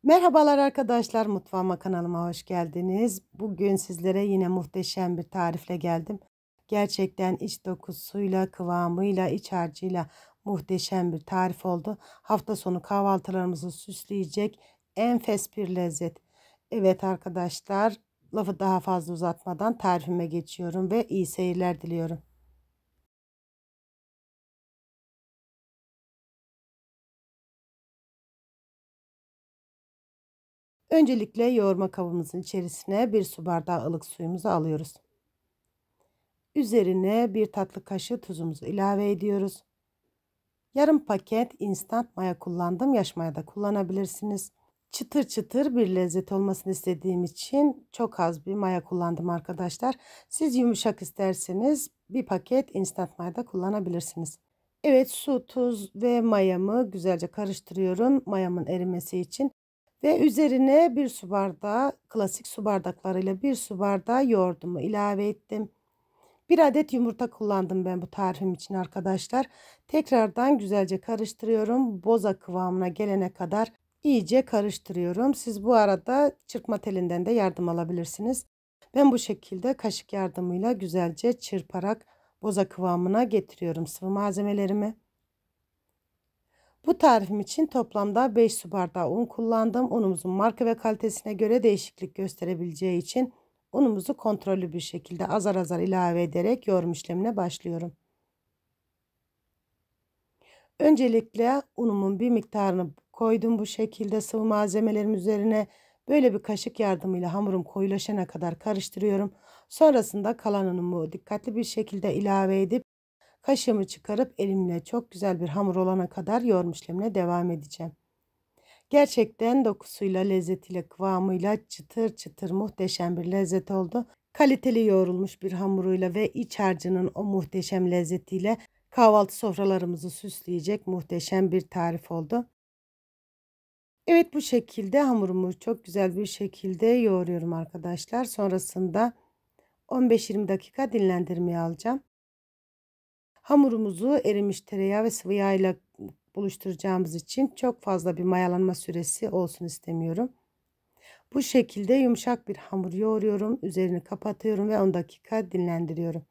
Merhabalar arkadaşlar, mutfağıma kanalıma hoş geldiniz. Bugün sizlere yine muhteşem bir tarifle geldim. Gerçekten iç dokusuyla, kıvamıyla, iç harcıyla muhteşem bir tarif oldu. Hafta sonu kahvaltılarımızı süsleyecek enfes bir lezzet. Evet arkadaşlar, lafı daha fazla uzatmadan tarifime geçiyorum ve iyi seyirler diliyorum. Öncelikle yoğurma kabımızın içerisine bir su bardağı ılık suyumuzu alıyoruz. Üzerine bir tatlı kaşığı tuzumuzu ilave ediyoruz. Yarım paket instant maya kullandım. Yaş maya da kullanabilirsiniz. Çıtır çıtır bir lezzet olmasını istediğim için çok az bir maya kullandım arkadaşlar. Siz yumuşak isterseniz bir paket instant maya da kullanabilirsiniz. Evet, su, tuz ve mayamı güzelce karıştırıyorum mayamın erimesi için. Ve üzerine bir su bardağı, klasik su bardaklarıyla bir su bardağı yoğurdumu ilave ettim. Bir adet yumurta kullandım ben bu tarifim için arkadaşlar. Tekrardan güzelce karıştırıyorum. Boza kıvamına gelene kadar iyice karıştırıyorum. Siz bu arada çırpma telinden de yardım alabilirsiniz. Ben bu şekilde kaşık yardımıyla güzelce çırparak boza kıvamına getiriyorum sıvı malzemelerimi. Bu tarifim için toplamda 5 su bardağı un kullandım. Unumuzun marka ve kalitesine göre değişiklik gösterebileceği için unumuzu kontrollü bir şekilde azar azar ilave ederek yoğurma işlemine başlıyorum. Öncelikle unumun bir miktarını koydum bu şekilde sıvı malzemelerim üzerine. Böyle bir kaşık yardımıyla hamurum koyulaşana kadar karıştırıyorum. Sonrasında kalan unumu dikkatli bir şekilde ilave edip kaşığımı çıkarıp elimle çok güzel bir hamur olana kadar yoğurma işlemine devam edeceğim. Gerçekten dokusuyla, lezzetiyle, kıvamıyla çıtır çıtır muhteşem bir lezzet oldu. Kaliteli yoğrulmuş bir hamuruyla ve iç harcının o muhteşem lezzetiyle kahvaltı sofralarımızı süsleyecek muhteşem bir tarif oldu. Evet, bu şekilde hamurumu çok güzel bir şekilde yoğuruyorum arkadaşlar. Sonrasında 15-20 dakika dinlendirmeye alacağım. Hamurumuzu erimiş tereyağı ve sıvı yağ ile buluşturacağımız için çok fazla bir mayalanma süresi olsun istemiyorum. Bu şekilde yumuşak bir hamur yoğuruyorum. Üzerini kapatıyorum ve 10 dakika dinlendiriyorum.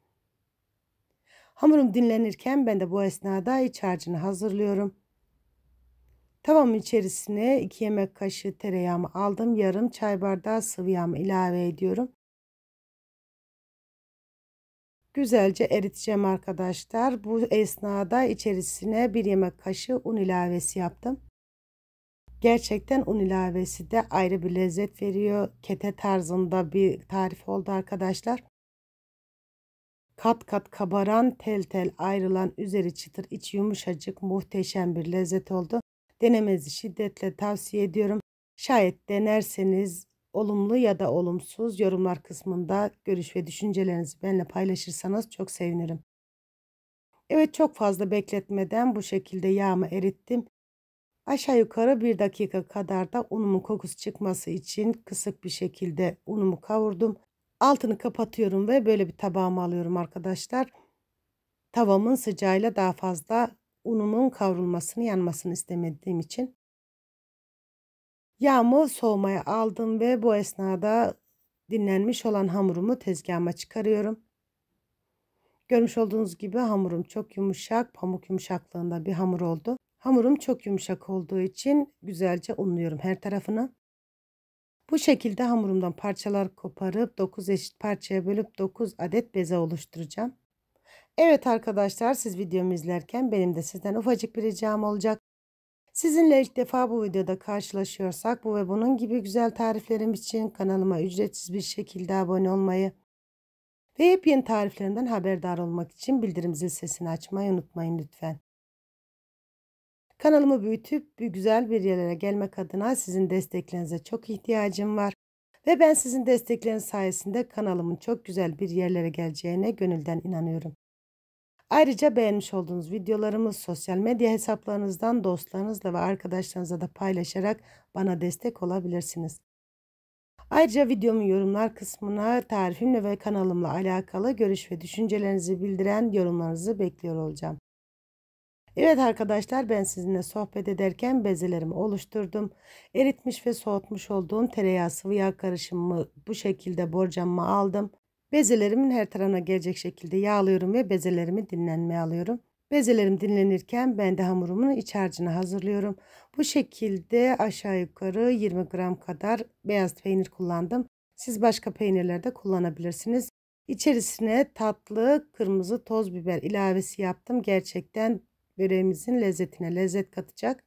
Hamurum dinlenirken ben de bu esnada iç harcını hazırlıyorum. Tavamın içerisine 2 yemek kaşığı tereyağımı aldım. Yarım çay bardağı sıvı yağımı ilave ediyorum. Güzelce eriteceğim arkadaşlar. Bu esnada içerisine 1 yemek kaşığı un ilavesi yaptım. Gerçekten un ilavesi de ayrı bir lezzet veriyor. Kete tarzında bir tarif oldu arkadaşlar. Kat kat kabaran, tel tel ayrılan, üzeri çıtır, içi yumuşacık muhteşem bir lezzet oldu. Denemenizi şiddetle tavsiye ediyorum. Şayet denerseniz olumlu ya da olumsuz yorumlar kısmında görüş ve düşüncelerinizi benimle paylaşırsanız çok sevinirim. Evet, çok fazla bekletmeden bu şekilde yağımı erittim. Aşağı yukarı 1 dakika kadar da unumun kokusu çıkması için kısık bir şekilde unumu kavurdum. Altını kapatıyorum ve böyle bir tabağıma alıyorum arkadaşlar. Tavamın sıcağıyla daha fazla unumun kavrulmasını, yanmasını istemediğim için. Yağımı soğumaya aldım ve bu esnada dinlenmiş olan hamurumu tezgahıma çıkarıyorum. Görmüş olduğunuz gibi hamurum çok yumuşak, pamuk yumuşaklığında bir hamur oldu. Hamurum çok yumuşak olduğu için güzelce unluyorum her tarafını. Bu şekilde hamurumdan parçalar koparıp 9 eşit parçaya bölüp 9 adet beze oluşturacağım. Evet arkadaşlar, siz videomu izlerken benim de sizden ufacık bir ricam olacak. Sizinle ilk defa bu videoda karşılaşıyorsak bu ve bunun gibi güzel tariflerim için kanalıma ücretsiz bir şekilde abone olmayı ve yepyeni tariflerimden haberdar olmak için bildirim zil sesini açmayı unutmayın lütfen. Kanalımı büyütüp güzel bir yerlere gelmek adına sizin desteklerinize çok ihtiyacım var. Ve ben sizin destekleriniz sayesinde kanalımın çok güzel bir yerlere geleceğine gönülden inanıyorum. Ayrıca beğenmiş olduğunuz videolarımı sosyal medya hesaplarınızdan dostlarınızla ve arkadaşlarınızla da paylaşarak bana destek olabilirsiniz. Ayrıca videomun yorumlar kısmına tarifimle ve kanalımla alakalı görüş ve düşüncelerinizi bildiren yorumlarınızı bekliyor olacağım. Evet arkadaşlar, ben sizinle sohbet ederken bezelerimi oluşturdum. Eritmiş ve soğutmuş olduğum tereyağı sıvı yağ karışımımı bu şekilde borcamıma aldım. Bezelerimin her tarafına gelecek şekilde yağlıyorum ve bezelerimi dinlenmeye alıyorum. Bezelerim dinlenirken ben de hamurumun iç harcını hazırlıyorum. Bu şekilde aşağı yukarı 20 gram kadar beyaz peynir kullandım. Siz başka peynirler de kullanabilirsiniz. İçerisine tatlı kırmızı toz biber ilavesi yaptım. Gerçekten böreğimizin lezzetine lezzet katacak.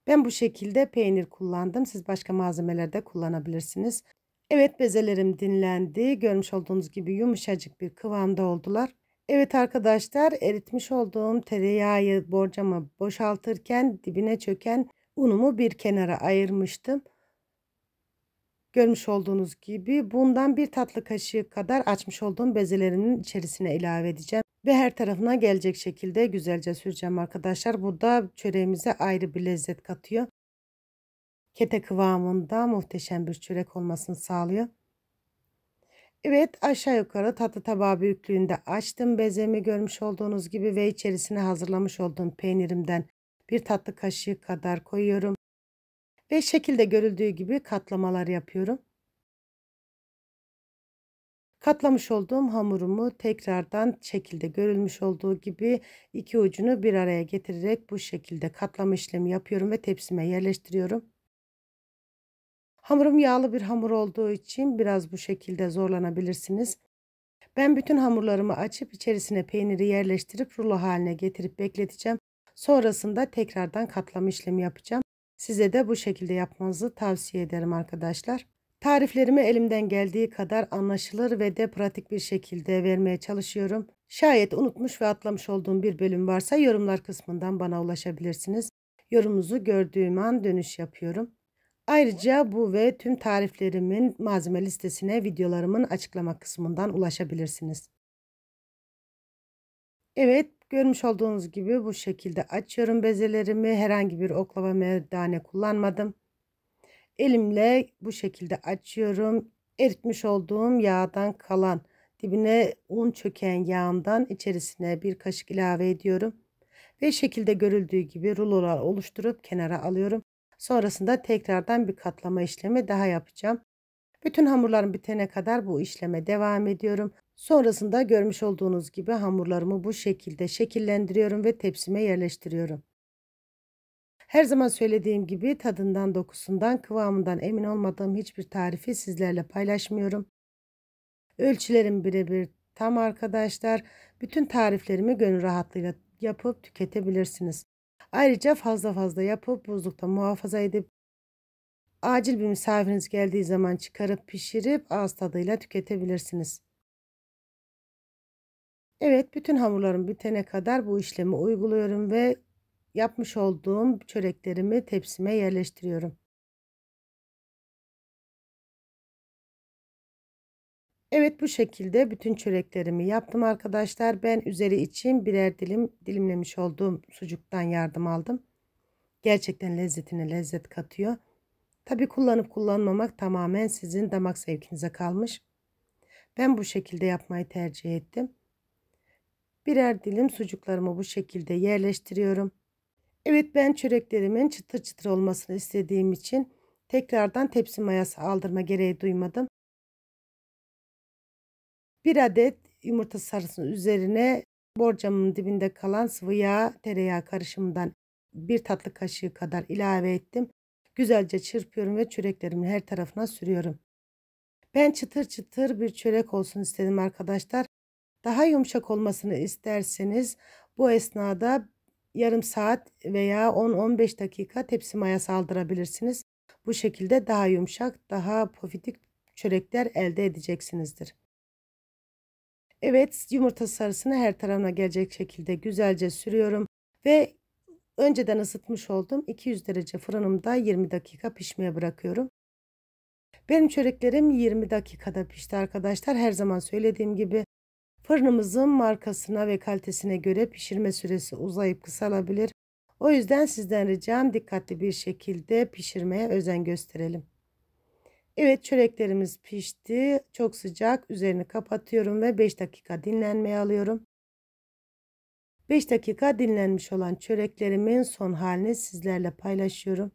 Ben bu şekilde peynir kullandım. Siz başka malzemeler de kullanabilirsiniz. Evet, bezelerim dinlendi. Görmüş olduğunuz gibi yumuşacık bir kıvamda oldular. Evet arkadaşlar, eritmiş olduğum tereyağı borcama boşaltırken dibine çöken unumu bir kenara ayırmıştım. Görmüş olduğunuz gibi bundan bir tatlı kaşığı kadar açmış olduğum bezelerimin içerisine ilave edeceğim. Ve her tarafına gelecek şekilde güzelce süreceğim arkadaşlar. Bu da çöreğimize ayrı bir lezzet katıyor. Kete kıvamında muhteşem bir çörek olmasını sağlıyor. Evet, aşağı yukarı tatlı tabağı büyüklüğünde açtım bezemi görmüş olduğunuz gibi ve içerisine hazırlamış olduğum peynirimden bir tatlı kaşığı kadar koyuyorum. Ve şekilde görüldüğü gibi katlamalar yapıyorum. Katlamış olduğum hamurumu tekrardan şekilde görülmüş olduğu gibi iki ucunu bir araya getirerek bu şekilde katlama işlemi yapıyorum ve tepsime yerleştiriyorum. Hamurum yağlı bir hamur olduğu için biraz bu şekilde zorlanabilirsiniz. Ben bütün hamurlarımı açıp içerisine peyniri yerleştirip rulo haline getirip bekleteceğim. Sonrasında tekrardan katlama işlemi yapacağım. Size de bu şekilde yapmanızı tavsiye ederim arkadaşlar. Tariflerimi elimden geldiği kadar anlaşılır ve de pratik bir şekilde vermeye çalışıyorum. Şayet unutmuş ve atlamış olduğum bir bölüm varsa yorumlar kısmından bana ulaşabilirsiniz. Yorumunuzu gördüğüm an dönüş yapıyorum. Ayrıca bu ve tüm tariflerimin malzeme listesine videolarımın açıklama kısmından ulaşabilirsiniz. Evet, görmüş olduğunuz gibi bu şekilde açıyorum bezelerimi. Herhangi bir oklava merdane kullanmadım. Elimle bu şekilde açıyorum. Eritmiş olduğum yağdan kalan dibine un çöken yağından içerisine bir kaşık ilave ediyorum. Ve şekilde görüldüğü gibi rulolar oluşturup kenara alıyorum. Sonrasında tekrardan bir katlama işlemi daha yapacağım. Bütün hamurlarım bitene kadar bu işleme devam ediyorum. Sonrasında görmüş olduğunuz gibi hamurlarımı bu şekilde şekillendiriyorum ve tepsime yerleştiriyorum. Her zaman söylediğim gibi tadından, dokusundan, kıvamından emin olmadığım hiçbir tarifi sizlerle paylaşmıyorum. Ölçülerim birebir tam arkadaşlar. Bütün tariflerimi gönül rahatlığıyla yapıp tüketebilirsiniz. Ayrıca fazla fazla yapıp buzlukta muhafaza edip acil bir misafiriniz geldiği zaman çıkarıp pişirip ağız tadıyla tüketebilirsiniz. Evet, bütün hamurlarım bitene kadar bu işlemi uyguluyorum ve yapmış olduğum çöreklerimi tepsime yerleştiriyorum. Evet, bu şekilde bütün çöreklerimi yaptım arkadaşlar. Ben üzeri için birer dilim dilimlemiş olduğum sucuktan yardım aldım. Gerçekten lezzetine lezzet katıyor. Tabii kullanıp kullanmamak tamamen sizin damak zevkinize kalmış. Ben bu şekilde yapmayı tercih ettim. Birer dilim sucuklarımı bu şekilde yerleştiriyorum. Evet, ben çöreklerimin çıtır çıtır olmasını istediğim için tekrardan tepsi mayası aldırma gereği duymadım. Bir adet yumurta sarısının üzerine borcamın dibinde kalan sıvı yağ tereyağı karışımından bir tatlı kaşığı kadar ilave ettim. Güzelce çırpıyorum ve çöreklerimin her tarafına sürüyorum. Ben çıtır çıtır bir çörek olsun istedim arkadaşlar. Daha yumuşak olmasını isterseniz bu esnada yarım saat veya 10-15 dakika tepsi mayası aldırabilirsiniz. Bu şekilde daha yumuşak, daha pofidik çörekler elde edeceksinizdir. Evet, yumurta sarısını her tarafına gelecek şekilde güzelce sürüyorum ve önceden ısıtmış olduğum 200 derece fırınımda 20 dakika pişmeye bırakıyorum. Benim çöreklerim 20 dakikada pişti arkadaşlar. Her zaman söylediğim gibi fırınımızın markasına ve kalitesine göre pişirme süresi uzayıp kısalabilir. O yüzden sizden ricam dikkatli bir şekilde pişirmeye özen gösterelim. Evet, çöreklerimiz pişti. Çok sıcak. Üzerini kapatıyorum ve 5 dakika dinlenmeye alıyorum. 5 dakika dinlenmiş olan çöreklerimin son halini sizlerle paylaşıyorum.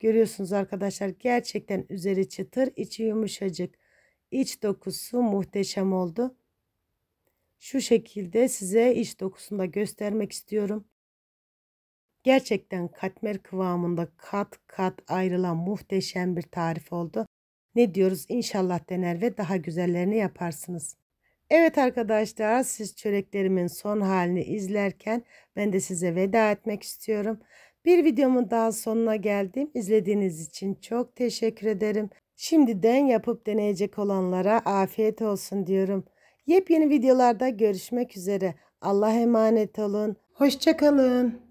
Görüyorsunuz arkadaşlar, gerçekten üzeri çıtır, içi yumuşacık. İç dokusu muhteşem oldu. Şu şekilde size iç dokusunu da göstermek istiyorum. Gerçekten katmer kıvamında kat kat ayrılan muhteşem bir tarif oldu. Ne diyoruz? İnşallah dener ve daha güzellerini yaparsınız. Evet arkadaşlar, siz çöreklerimin son halini izlerken ben de size veda etmek istiyorum. Bir videomun daha sonuna geldim. İzlediğiniz için çok teşekkür ederim. Şimdiden yapıp deneyecek olanlara afiyet olsun diyorum. Yepyeni videolarda görüşmek üzere. Allah'a emanet olun. Hoşça kalın.